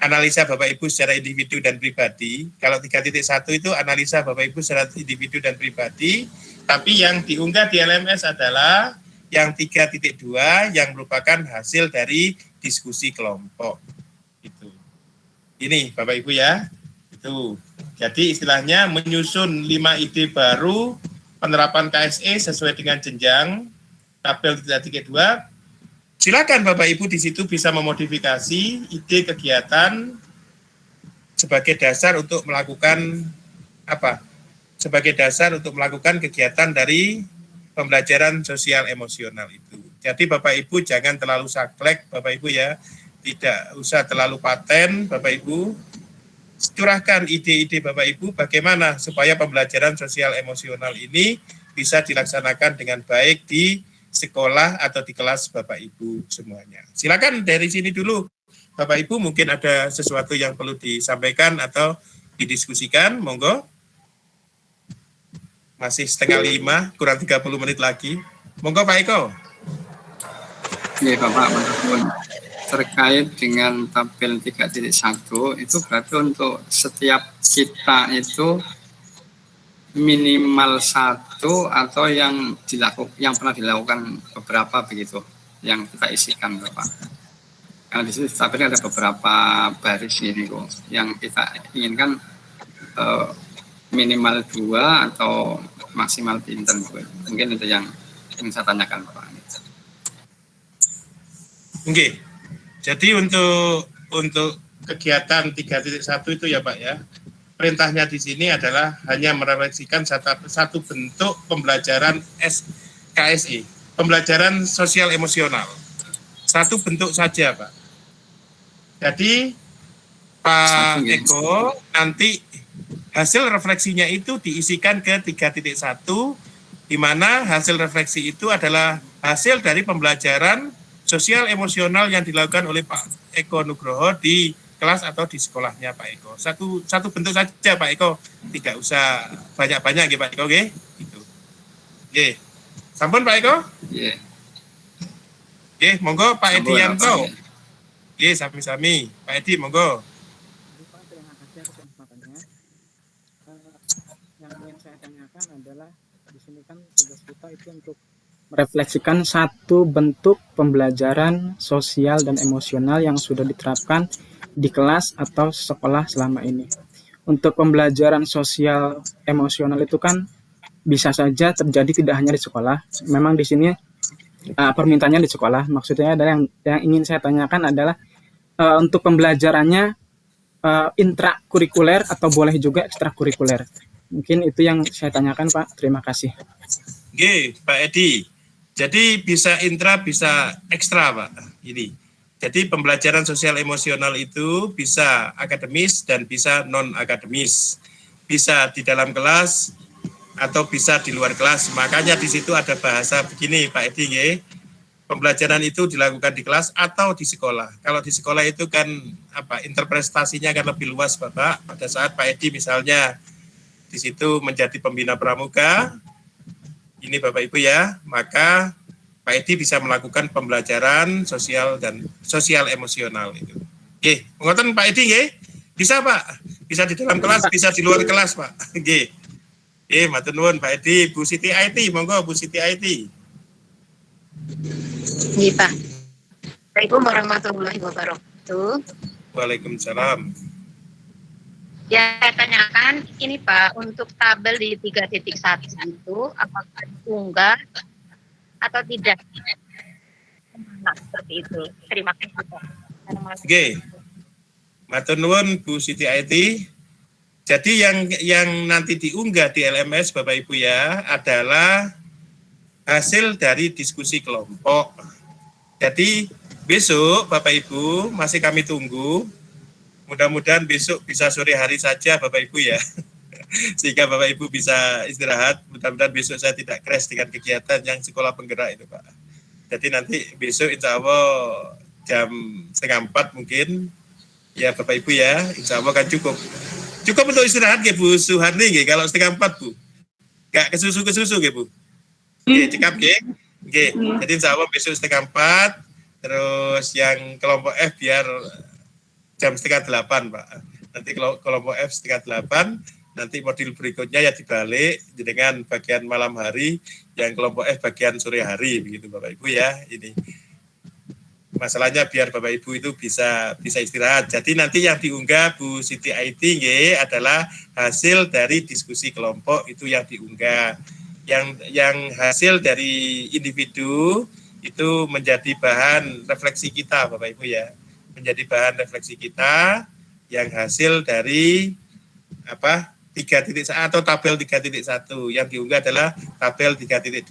analisa Bapak Ibu secara individu dan pribadi. Kalau 3.1 itu analisa Bapak Ibu secara individu dan pribadi, tapi yang diunggah di LMS adalah yang 3.2 yang merupakan hasil dari diskusi kelompok. Itu. Ini Bapak Ibu ya. Itu. Jadi istilahnya menyusun 5 ide baru penerapan KSE sesuai dengan jenjang tabel 3.2. Silakan Bapak Ibu di situ bisa memodifikasi ide kegiatan sebagai dasar untuk melakukan apa? Sebagai dasar untuk melakukan kegiatan dari pembelajaran sosial emosional itu. Jadi Bapak Ibu jangan terlalu saklek Bapak Ibu ya. Tidak usah terlalu paten Bapak Ibu. Curahkan ide-ide Bapak Ibu bagaimana supaya pembelajaran sosial emosional ini bisa dilaksanakan dengan baik di sekolah atau di kelas Bapak Ibu semuanya. Silakan dari sini dulu Bapak Ibu, mungkin ada sesuatu yang perlu disampaikan atau didiskusikan, monggo. Masih 4:30, kurang 30 menit lagi. Monggo Pak Eko. Oke Bapak, terkait dengan tabel 3.1 itu berarti untuk setiap kita itu minimal 1 atau yang pernah dilakukan beberapa begitu yang kita isikan Bapak. Karena di sini tabelnya ada beberapa baris ini kok yang kita inginkan minimal 2 atau maksimal pinten. Mungkin itu yang ingin saya tanyakan Bapak. Oke. Jadi untuk kegiatan 3.1 itu ya Pak ya. Perintahnya di sini adalah hanya merefleksikan satu bentuk pembelajaran KSE, pembelajaran sosial emosional. Satu bentuk saja, Pak. Jadi, Pak Eko, nanti hasil refleksinya itu diisikan ke 3.1, di mana hasil refleksi itu adalah hasil dari pembelajaran sosial emosional yang dilakukan oleh Pak Eko Nugroho di kelas atau di sekolahnya Pak Eko. Satu bentuk saja Pak Eko, tidak usah banyak-banyak gitu Pak Eko, nggih. Gitu. Nggih. Sampun Pak Eko? Nggih. Nggih, monggo Pak Edi Yanto. Nggih, sami-sami. Pak Edi monggo. Terima kasih atas kesempatannya. Yang ingin saya tanyakan adalah di sini kan tugas kita itu untuk merefleksikan satu bentuk pembelajaran sosial dan emosional yang sudah diterapkan di kelas atau sekolah selama ini. Untuk pembelajaran sosial emosional itu kan bisa saja terjadi tidak hanya di sekolah. Memang di sini permintaannya di sekolah. Maksudnya adalah yang ingin saya tanyakan adalah untuk pembelajarannya intrakurikuler atau boleh juga ekstrakurikuler. Mungkin itu yang saya tanyakan Pak. Terima kasih. Oke, Pak Edi. Jadi bisa intra, bisa ekstra Pak. Ini. Jadi pembelajaran sosial emosional itu bisa akademis dan bisa non-akademis. Bisa di dalam kelas atau bisa di luar kelas. Makanya di situ ada bahasa begini Pak Edi, nggih. Pembelajaran itu dilakukan di kelas atau di sekolah. Kalau di sekolah itu kan interpretasinya kan lebih luas Bapak. Pada saat Pak Edi misalnya di situ menjadi pembina pramuka, ini Bapak Ibu ya, maka Pak Edi bisa melakukan pembelajaran sosial dan sosial emosional itu. Oke, ngoten Pak Edi nggih? Bisa Pak? Bisa di dalam kelas, bisa di luar kelas Pak. Nggih. Nggih, matur nuwun Pak Edi. Bu Siti IT, monggo Bu Siti IT. Nggih Pak. Assalamualaikum warahmatullahi wabarakatuh. Waalaikumsalam. Ya, saya tanyakan ini Pak, untuk tabel di 3.1 itu apakah diunggah atau tidak? Nah, seperti itu. Terima kasih Pak. Oke. Matur nuwun Bu Siti IT. Jadi yang nanti diunggah di LMS Bapak Ibu ya adalah hasil dari diskusi kelompok. Jadi besok Bapak Ibu masih kami tunggu. Mudah-mudahan besok bisa sore hari saja Bapak Ibu ya. Sehingga Bapak Ibu bisa istirahat. Mudah-mudahan besok saya tidak crash dengan kegiatan yang sekolah penggerak itu Pak. Jadi nanti besok insya Allah jam 3:30 mungkin. Ya Bapak Ibu ya, insya Allah kan cukup. Cukup untuk istirahat ya Bu Suharni ya, kalau 3:30 Bu. Gak kesusu ya Bu. Oke, cekap ya. Oke, jadi insya Allah besok 3:30, terus yang kelompok F biar jam 7:30 Pak. Nanti kelompok F 7:30, nanti modul berikutnya ya dibalik dengan bagian malam hari, yang kelompok F bagian sore hari, begitu Bapak Ibu ya. Ini masalahnya biar Bapak Ibu itu bisa istirahat. Jadi nanti yang diunggah Bu Siti Aiti adalah hasil dari diskusi kelompok, itu yang diunggah. Yang hasil dari individu itu menjadi bahan refleksi kita Bapak Ibu ya. Menjadi bahan refleksi kita yang hasil dari 3.1 atau tabel 3.1. Yang diunggah adalah tabel 3.2.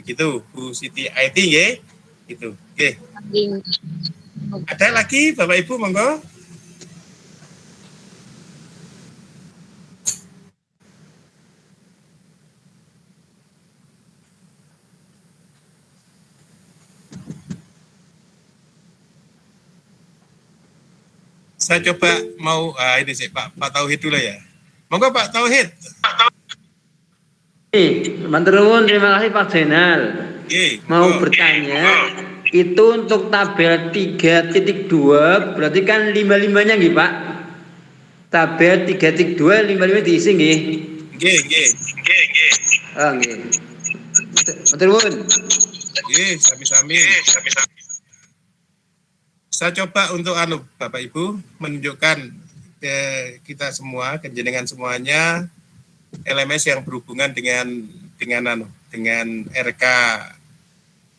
Begitu Bu Siti Aiti ya. Itu. Oke. Ada lagi Bapak Ibu monggo. Saya coba mau ini sih Pak Tauhid dulu ya. Monggo Pak Tauhid. Matur nuwun, terima kasih Pak Zainal. Mau bertanya, itu untuk tabel 3.2 berarti kan 55-nya nggih Pak? Tabel 3.2 55 diisi nggih? Nggih. Oh nggih. Matur nuwun. Nggih, sami-sami. Saya coba untuk Bapak Ibu menunjukkan ke kita semua, ke jenengan semuanya, LMS yang berhubungan dengan RK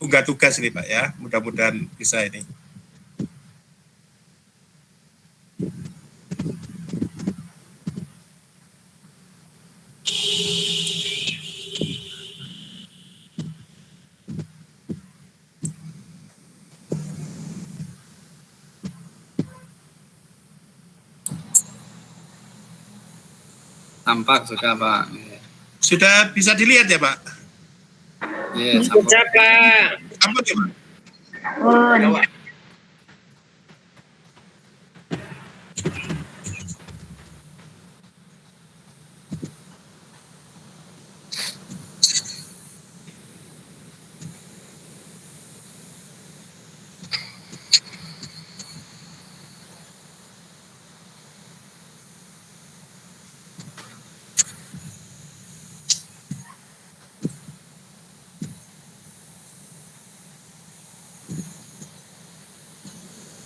unggah tugas ini Pak ya. Mudah-mudahan bisa ini. Tampak sudah Pak. Sudah bisa dilihat ya Pak? Yes, Bisa Pak. Ampun ya Pak?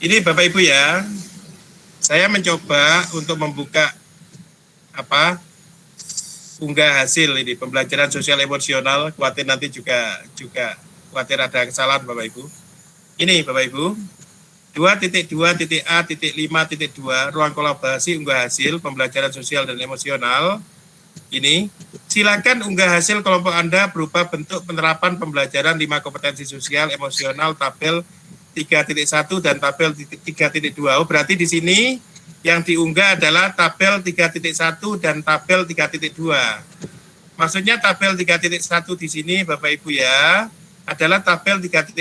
Ini Bapak Ibu ya, saya mencoba untuk membuka unggah hasil ini pembelajaran sosial emosional. Khawatir nanti juga khawatir ada kesalahan Bapak Ibu. Ini Bapak Ibu, 2.2.A.5.2 ruang kolaborasi unggah hasil pembelajaran sosial dan emosional. Ini silakan unggah hasil kelompok Anda berupa bentuk penerapan pembelajaran 5 kompetensi sosial emosional tabel 3.1 dan tabel 3.2. Oh, berarti di sini yang diunggah adalah tabel 3.1 dan tabel 3.2. Maksudnya tabel 3.1 di sini Bapak Ibu ya adalah tabel 3.1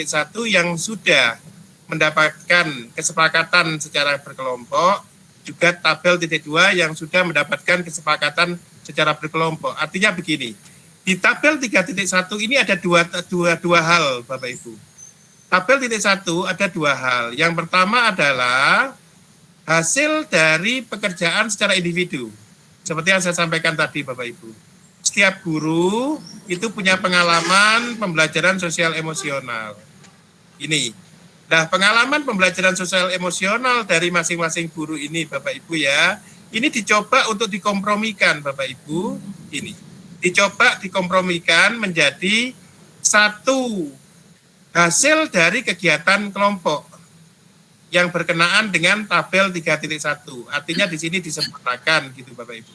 yang sudah mendapatkan kesepakatan secara berkelompok, juga tabel 2 yang sudah mendapatkan kesepakatan secara berkelompok. Artinya begini, di tabel 3.1 ini ada dua hal Bapak Ibu. Tabel 1 ada 2 hal. Yang pertama adalah hasil dari pekerjaan secara individu. Seperti yang saya sampaikan tadi Bapak Ibu. Setiap guru itu punya pengalaman pembelajaran sosial emosional. Ini. Nah, pengalaman pembelajaran sosial emosional dari masing-masing guru ini Bapak Ibu ya, ini dicoba untuk dikompromikan Bapak Ibu. Ini. Dicoba dikompromikan menjadi satu hasil dari kegiatan kelompok yang berkenaan dengan tabel 3.1. Artinya di sini disempurnakan gitu Bapak Ibu.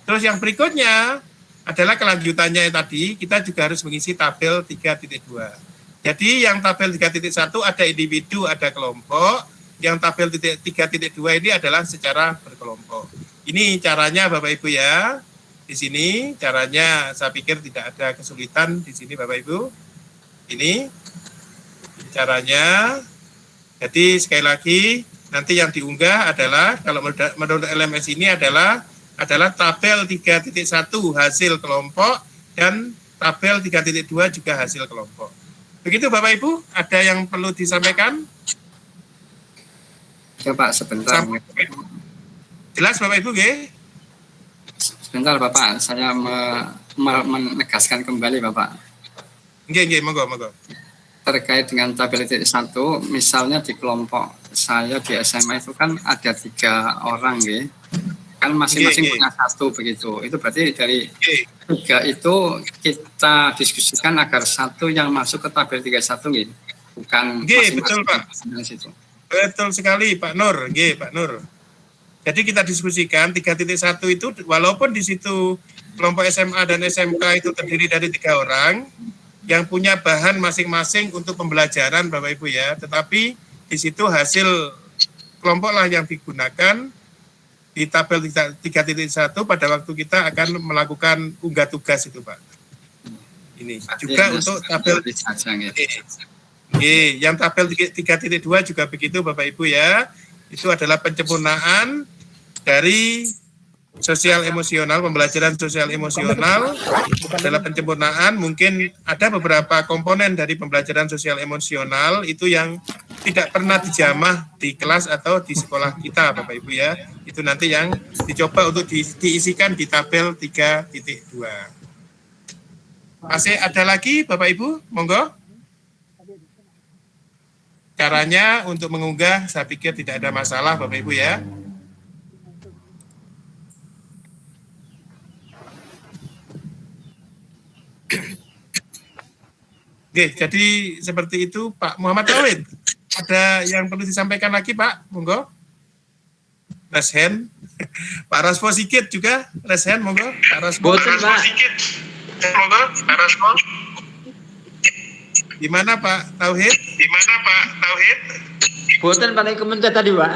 Terus yang berikutnya adalah kelanjutannya tadi, kita juga harus mengisi tabel 3.2. Jadi yang tabel 3.1 ada individu, ada kelompok. Yang tabel 3.2 ini adalah secara berkelompok. Ini caranya Bapak Ibu ya. Di sini caranya saya pikir tidak ada kesulitan di sini Bapak Ibu. Ini caranya. Jadi sekali lagi nanti yang diunggah adalah kalau menurut LMS ini adalah tabel 3.1 hasil kelompok dan tabel 3.2 juga hasil kelompok. Begitu Bapak Ibu, ada yang perlu disampaikan? Ya Pak, sebentar. Jelas Bapak Ibu, nggih? Sebentar Bapak, saya menegaskan kembali Bapak. Nggih, monggo. Terkait dengan tabel titik 1, misalnya di kelompok saya di SMA itu kan ada 3 orang, nggih. Kan masing-masing punya 1 begitu. Itu berarti dari 3 itu kita diskusikan agar 1 yang masuk ke tabel 31, nggih. Bukan betul Pak. Betul sekali Pak Nur, nggih Pak Nur. Jadi kita diskusikan 3.1 itu walaupun di situ kelompok SMA dan SMK itu terdiri dari 3 orang yang punya bahan masing-masing untuk pembelajaran Bapak Ibu ya, tetapi di situ hasil kelompok lah yang digunakan di tabel 3.1 pada waktu kita akan melakukan unggah tugas itu Pak. Ini juga untuk tabel yang tabel 3.2 juga begitu Bapak Ibu ya. Itu adalah penyempurnaan dari sosial emosional, pembelajaran sosial emosional adalah penyempurnaan. Mungkin ada beberapa komponen dari pembelajaran sosial emosional itu yang tidak pernah dijamah di kelas atau di sekolah kita Bapak Ibu ya. Itu nanti yang dicoba untuk diisikan di tabel 3.2. Masih ada lagi Bapak Ibu? Monggo. Caranya untuk mengunggah saya pikir tidak ada masalah Bapak Ibu ya. Oke, jadi seperti itu Pak Muhammad Tauhid. Ada yang perlu disampaikan lagi Pak? Monggo. Raise hand. Pak Raspo Sikit juga. Raise hand, monggo. Pak Raspo Sikit. Monggo, Pak Raspo. Gimana Pak Tauhid? Boten paling kemencet tadi Pak.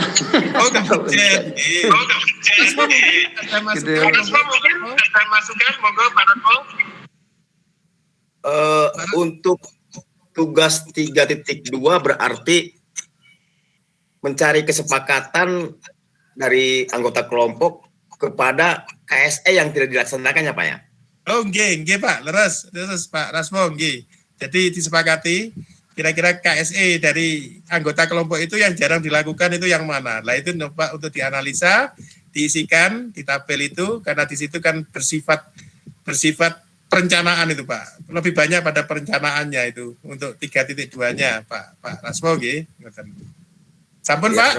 Oh kemencet. Ada masukan, monggo Pak Raspo. Untuk tugas 3.2 berarti mencari kesepakatan dari anggota kelompok kepada KSE yang tidak dilaksanakannya Pak ya? Oh nggih Pak, leres Pak Rasmo nggih. Jadi disepakati kira-kira KSE dari anggota kelompok itu yang jarang dilakukan itu yang mana? Lah itu Pak untuk dianalisa, diisikan di tabel itu karena di situ kan bersifat perencanaan itu Pak. Lebih banyak pada perencanaannya itu untuk 3.2-nya Pak Rasmo nggih. Sampun ya, Pak.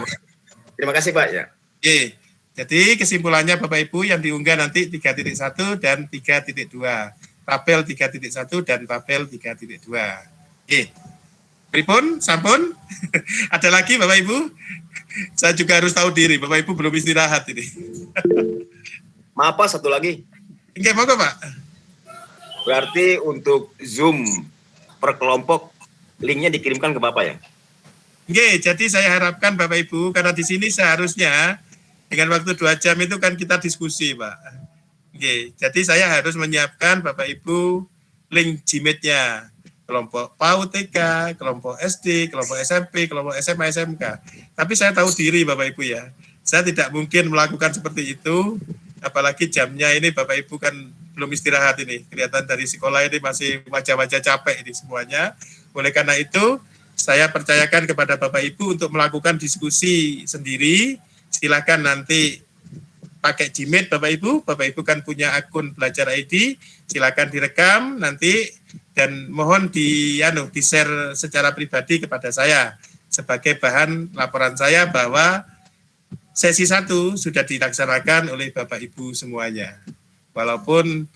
Terima kasih Pak ya. Oke. Jadi kesimpulannya Bapak Ibu yang diunggah nanti 3.1 dan 3.2. Tabel 3.1 dan tabel 3.2. Oke. Pripun? Sampun? Ada lagi Bapak Ibu? Saya juga harus tahu diri. Bapak Ibu belum istirahat ini. Maaf Pak, satu lagi. Oke, monggo Pak. Berarti untuk Zoom per kelompok linknya dikirimkan ke Bapak ya? Oke, jadi saya harapkan Bapak Ibu, karena di sini seharusnya dengan waktu 2 jam itu kan kita diskusi Pak. Oke, jadi saya harus menyiapkan Bapak Ibu link Gmeet-nya. Kelompok PAUD TK, kelompok SD, kelompok SMP, kelompok SMA, SMK. Tapi saya tahu diri Bapak Ibu ya. Saya tidak mungkin melakukan seperti itu, apalagi jamnya ini Bapak Ibu kan belum istirahat ini. Kelihatan dari sekolah ini masih wajah-wajah capek ini semuanya. Oleh karena itu, saya percayakan kepada Bapak Ibu untuk melakukan diskusi sendiri. Silakan nanti pakai Gmeet Bapak Ibu kan punya akun Belajar ID, silakan direkam nanti dan mohon di-share secara pribadi kepada saya sebagai bahan laporan saya bahwa sesi 1 sudah dilaksanakan oleh Bapak Ibu semuanya. Walaupun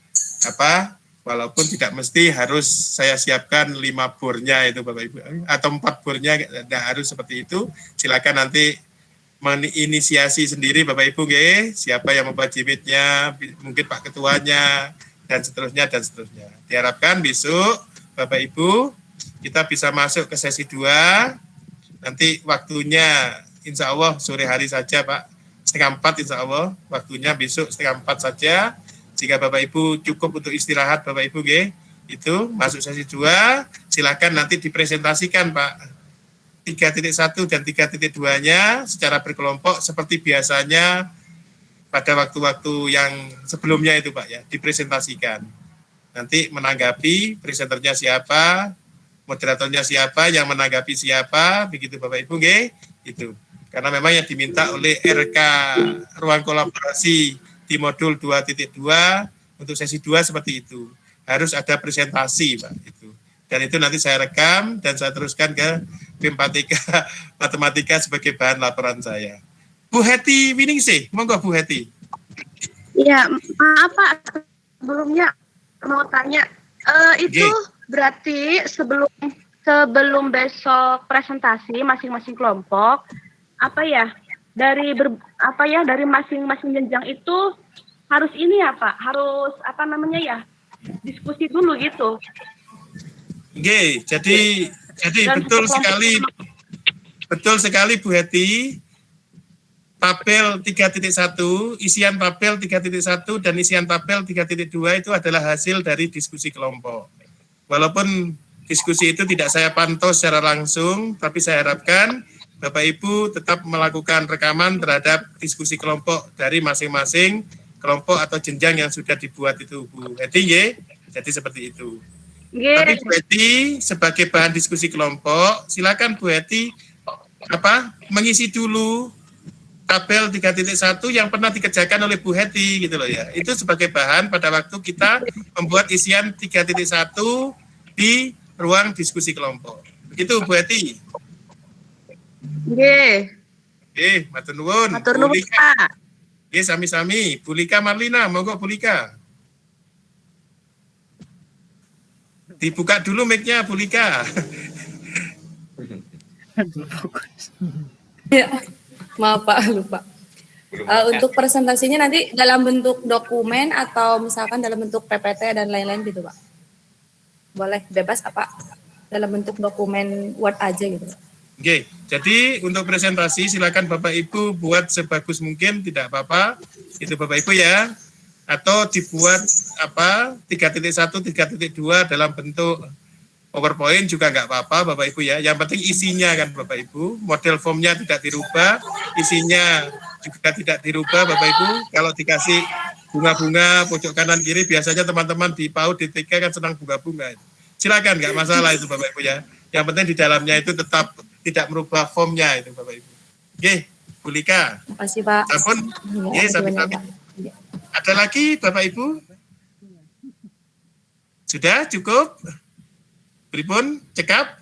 tidak mesti harus saya siapkan 5 bornya itu Bapak Ibu atau 4 bornya, tidak harus seperti itu. Silakan nanti menginisiasi sendiri Bapak Ibu siapa yang membuat Gmeet-nya, mungkin Pak Ketuanya dan seterusnya. Diharapkan besok Bapak Ibu kita bisa masuk ke sesi 2. Nanti waktunya insya Allah sore hari saja Pak, 3:30 insya Allah. Waktunya besok 3:30 saja. Jika Bapak Ibu cukup untuk istirahat Bapak Ibu itu masuk sesi 2, silakan nanti dipresentasikan Pak 3.1 dan 3.2-nya secara berkelompok seperti biasanya pada waktu-waktu yang sebelumnya itu Pak ya, dipresentasikan. Nanti menanggapi presenternya siapa, moderatornya siapa, yang menanggapi siapa, begitu Bapak Ibu, nggih, itu. Karena memang yang diminta oleh RK Ruang Kolaborasi di modul 2.2 untuk sesi 2 seperti itu. Harus ada presentasi, Pak, itu. Dan itu nanti saya rekam dan saya teruskan ke BEM Matematika sebagai bahan laporan saya. Bu Heti Winingsih, monggo Bu Heti. Ya, maaf Pak, sebelumnya mau tanya, itu berarti sebelum besok presentasi masing-masing kelompok, dari masing-masing jenjang itu harus ini ya Pak, harus diskusi dulu gitu. Oke, jadi betul sekali Bu Heti. Tabel 3.1, isian tabel 3.1 dan isian tabel 3.2 itu adalah hasil dari diskusi kelompok. Walaupun diskusi itu tidak saya pantau secara langsung, tapi saya harapkan Bapak Ibu tetap melakukan rekaman terhadap diskusi kelompok dari masing-masing kelompok atau jenjang yang sudah dibuat itu Bu Heti, ya. Jadi seperti itu. Tapi Bu Heti sebagai bahan diskusi kelompok, silakan Bu Heti mengisi dulu tabel 3.1 yang pernah dikerjakan oleh Bu Heti gitu loh ya. Itu sebagai bahan pada waktu kita membuat isian 3.1 di ruang diskusi kelompok. Begitu Bu Heti. Nggih. Matur nuwun. Matur nuwun, Pak. Nggih, sami-sami. Bu Lika Marlina, monggo Bu Lika. Dibuka dulu mic-nya Bu Lika. Ya. Maaf Pak, lupa. Untuk presentasinya nanti dalam bentuk dokumen atau misalkan dalam bentuk PPT dan lain-lain gitu Pak? Boleh, bebas apa? Dalam bentuk dokumen Word aja gitu Pak? Oke, jadi untuk presentasi silakan Bapak Ibu buat sebagus mungkin, tidak apa-apa. Itu Bapak Ibu ya. Atau dibuat 3.1, 3.2 dalam bentuk PowerPoint juga nggak apa-apa Bapak Ibu ya. Yang penting isinya kan Bapak Ibu, model formnya tidak dirubah, isinya juga tidak dirubah Bapak Ibu. Kalau dikasih bunga-bunga pojok kanan kiri, biasanya teman-teman di PAUD, di TK kan senang bunga-bunga. Silakan, nggak masalah itu Bapak Ibu ya. Yang penting di dalamnya itu tetap tidak merubah formnya itu Bapak Ibu. Oke, Bu Lika. Terima kasih Pak. Sampun, sampai-sampai. Ada lagi Bapak Ibu? Sudah cukup? Pripun cekap?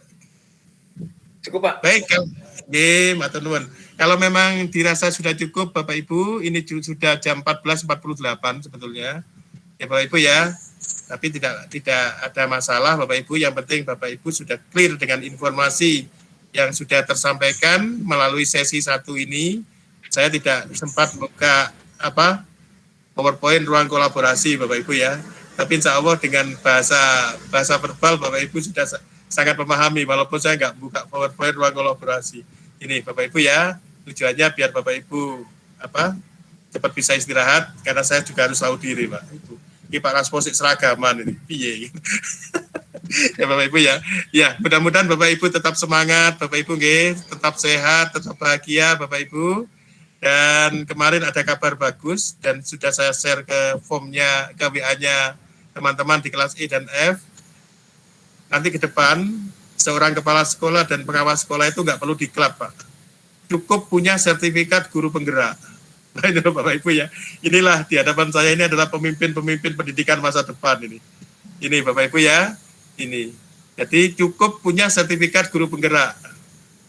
Cukup Pak. Baik, matur nuwun. Kalau memang dirasa sudah cukup Bapak Ibu, ini sudah jam 14.48 sebetulnya. Ya Bapak Ibu ya. Tapi tidak ada masalah Bapak Ibu, yang penting Bapak Ibu sudah clear dengan informasi yang sudah tersampaikan melalui sesi 1 ini. Saya tidak sempat buka PowerPoint ruang kolaborasi Bapak Ibu ya. Tapi insya Allah dengan bahasa verbal Bapak Ibu sudah sangat memahami, walaupun saya nggak buka PowerPoint ruang kolaborasi. Ini Bapak Ibu ya, tujuannya biar Bapak Ibu cepat bisa istirahat, karena saya juga harus tahu diri Pak Ibu. Ini Pak Rasposik seragaman ini, piye. Ya Bapak Ibu ya. Ya, mudah-mudahan Bapak Ibu tetap semangat, Bapak Ibu nggih, tetap sehat, tetap bahagia Bapak Ibu. Dan kemarin ada kabar bagus dan sudah saya share ke formnya, ke WA-nya teman-teman di kelas E dan F. Nanti ke depan seorang kepala sekolah dan pengawas sekolah itu nggak perlu diklat Pak. Cukup punya sertifikat guru penggerak. Nah, ini Bapak Ibu ya. Inilah di hadapan saya ini adalah pemimpin-pemimpin pendidikan masa depan ini. Ini Bapak Ibu ya. Ini. Jadi cukup punya sertifikat guru penggerak.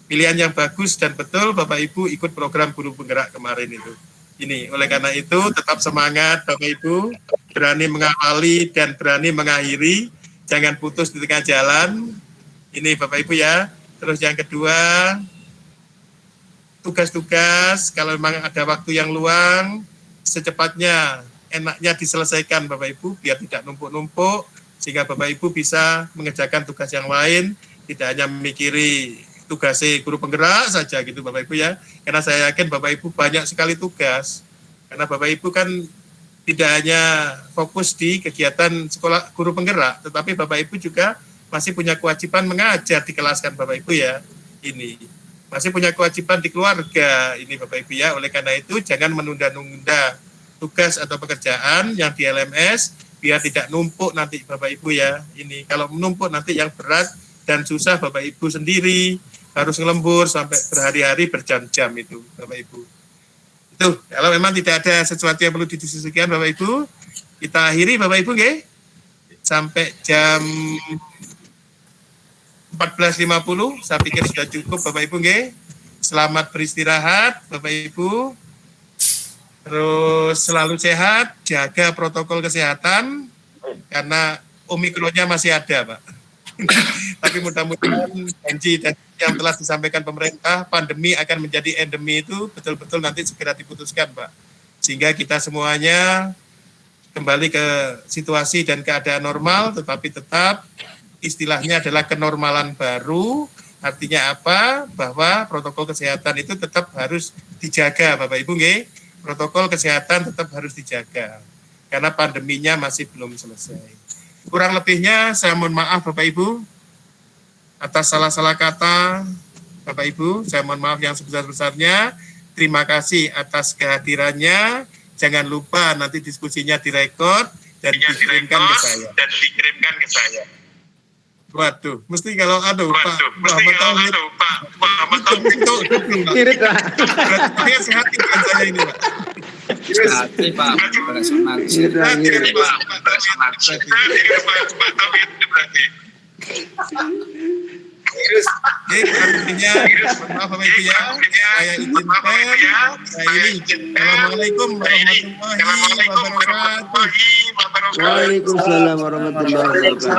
Pilihan yang bagus dan betul Bapak Ibu ikut program guru penggerak kemarin itu. Ini, oleh karena itu tetap semangat Bapak Ibu, berani mengawali dan berani mengakhiri, jangan putus di tengah jalan. Ini Bapak Ibu ya. Terus yang kedua, tugas-tugas kalau memang ada waktu yang luang, secepatnya enaknya diselesaikan Bapak Ibu biar tidak numpuk-numpuk, sehingga Bapak Ibu bisa mengerjakan tugas yang lain, tidak hanya memikiri tugasnya guru penggerak saja gitu Bapak Ibu ya. Karena saya yakin Bapak Ibu banyak sekali tugas. Karena Bapak Ibu kan tidak hanya fokus di kegiatan sekolah guru penggerak, tetapi Bapak Ibu juga masih punya kewajiban mengajar di kelas kan Bapak Ibu ya. Ini masih punya kewajiban di keluarga ini Bapak Ibu ya. Oleh karena itu jangan menunda-nunda tugas atau pekerjaan yang di LMS biar tidak numpuk nanti Bapak Ibu ya. Ini kalau menumpuk nanti yang berat dan susah Bapak Ibu sendiri, harus ngelembur sampai berhari-hari berjam-jam itu Bapak Ibu. Itu kalau memang tidak ada sesuatu yang perlu didiskusikan Bapak Ibu, kita akhiri Bapak Ibu nggih. Sampai jam 14.50 saya pikir sudah cukup Bapak Ibu nggih. Selamat beristirahat Bapak Ibu. Terus selalu sehat, jaga protokol kesehatan karena Omikronnya masih ada, Pak. Tapi mudah-mudahan janji yang telah disampaikan pemerintah, pandemi akan menjadi endemi itu betul-betul nanti segera diputuskan, Pak. Sehingga kita semuanya kembali ke situasi dan keadaan normal, tetapi tetap istilahnya adalah kenormalan baru. Artinya apa? Bahwa protokol kesehatan itu tetap harus dijaga, Bapak Ibu, nggih. Protokol kesehatan tetap harus dijaga karena pandeminya masih belum selesai. Kurang lebihnya saya mohon maaf Bapak Ibu atas salah-salah kata Bapak Ibu, saya mohon maaf yang sebesar-besarnya. Terima kasih atas kehadirannya. Jangan lupa nanti diskusinya direkod dan dikirimkan ke saya. Waduh, mesti kalau Pak Muhammad Tauhid Irit lah. Berarti sehat dengan saya ini, Pak. Sehat, Pak. Bersemangat. Intinya, maaf Bapak Ibu ya, saya izinkan, Assalamualaikum warahmatullahi wabarakatuh. Waalaikumsalam warahmatullahi wabarakatuh.